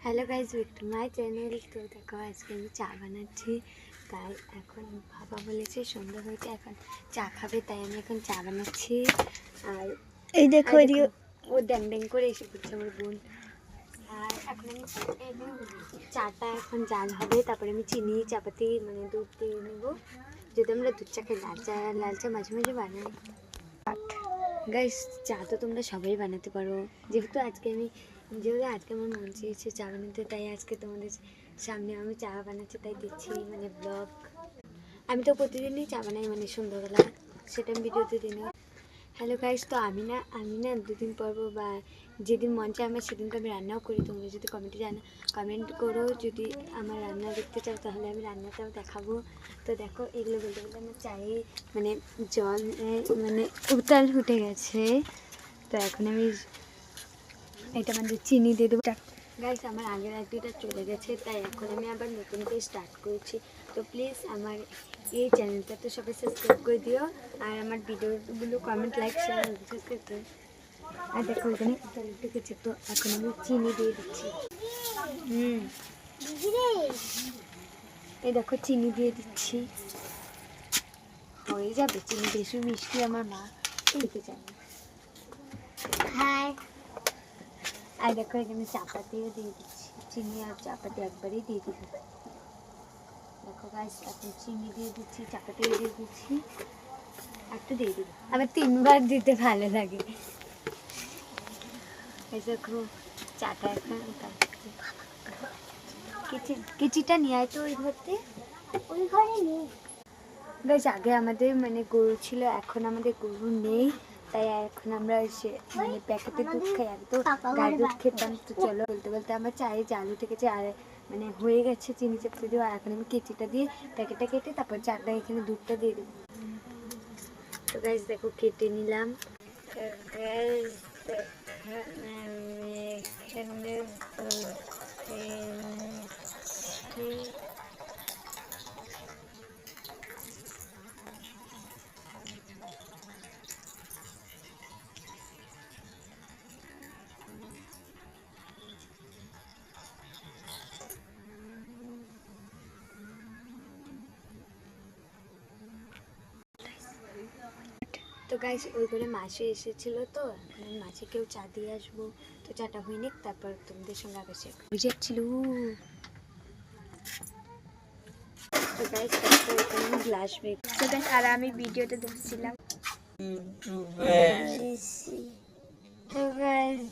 Hello guys, welcome to my channel. তো দেখো আজকে আমি চা বানাচ্ছি। তাই এখন বাবা বলেছে সন্ধ্যা হয়েছে, এখন চা খাবে, তাই আমি এখন চা বানাচ্ছি। আর এই দেখো ও ড্যাং ড্যাং করে এসে পড়ছে আমার বোন। আর এখন আমি চাটা এখন জাল হবে, তারপরে আমি চিনি চাপাতি মানে দুধ দিয়ে নেবো। যদি আমরা দুধ চা খাই, লাল চা মাঝে মাঝে বানাই। গাইস, চা তো তোমরা সবাই বানাতে পারো। যেহেতু আজকে আমার মন চেয়েছে চা বানাতে, তাই আজকে তোমাদের সামনে আমি চা বানাচ্ছি, তাই দিচ্ছি মানে ব্লগ। আমি তো প্রতিদিনই চা বানাই, মানে সন্ধ্যাবেলা, সেটা আমি ভিডিওতে দিই না। হ্যালো গাইস, তো আমি না দুদিন পর বা যেদিন মন চায় আমার সেদিন তো আমি রান্নাও করি। তোমরা যদি কমেন্ট করো, যদি আমার রান্না দেখতে চাও, তাহলে আমি রান্নাটাও দেখাবো। তো দেখো, এগুলো বলতে বলতে আমার চায়ে মানে জল মানে উতাল উঠে গেছে। তো এখন আমি এটা মানে চিনি দিয়ে দেবো। গাইস, আমার আগের আইডিটা চলে গেছে, তাই এখন আমি আবার নতুন করে স্টার্ট করেছি। তো প্লিজ আমার এই চ্যানেলটা তো সবাই সাবস্ক্রাইব করে দিও, আর আমার ভিডিওগুলো কমেন্ট, লাইক, শেয়ার সাবস্ক্রাইব করো। আর দেখো এখানে উঠে গেছে, তো এখন আমি চিনি দিয়ে দিচ্ছি। এই দেখো চিনি দিয়ে দিচ্ছি, হয়ে যাবে। চিনি বেশি মিষ্টি আমার মা খেতে চায় না। হাই। আর দেখো এখানে চাপাতিও দিয়ে দিচ্ছি, চিনি আর চাপাতি একবারেই দিয়ে দিচ্ছি। দেখো গাইস, এখন চিনি দিয়ে দিচ্ছি, চাপাতিও দিয়ে দিচ্ছি, একটু দিয়ে দিই। আমার 3বার দিতে ভালো লাগে। দেখো চাটা এখন কেচিটা নিয়ে আয় তো ওই ঘরতে, ওই ঘরে নেই। গাইস, আগে আমাদের মানে গরু ছিল, এখন আমাদের গরু নেই, তাই এখন আমরা মানে প্যাকেটের দুধ খাই। আগে তো গায়ে দুধ খেতাম। তো চলো, বলতে বলতে আমার চায়ে জাল উঠে গেছে, আর মানে হয়ে গেছে চিনি চাপতে দিয়ে। আর এখন আমি কেচিটা দিয়ে প্যাকেটটা কেটে তারপর চাটা এখানে দুধটা দিয়ে দেবো। তো গাইস দেখো, কেটে নিলাম। তো গাইস, ওই করে মাসি এসেছিলো, তো এখন আমি মাসিকেও চা দিয়ে আসবো। তো চাটা হয়ে নিক, তারপর তোমাদের সঙ্গে আবার শেয়ার বুঝেছিল। তো গাইস, তারপর এখানে আমি গ্লাস ব্রেক। আর আমি ভিডিওটা দেখছিলাম। তো গাইস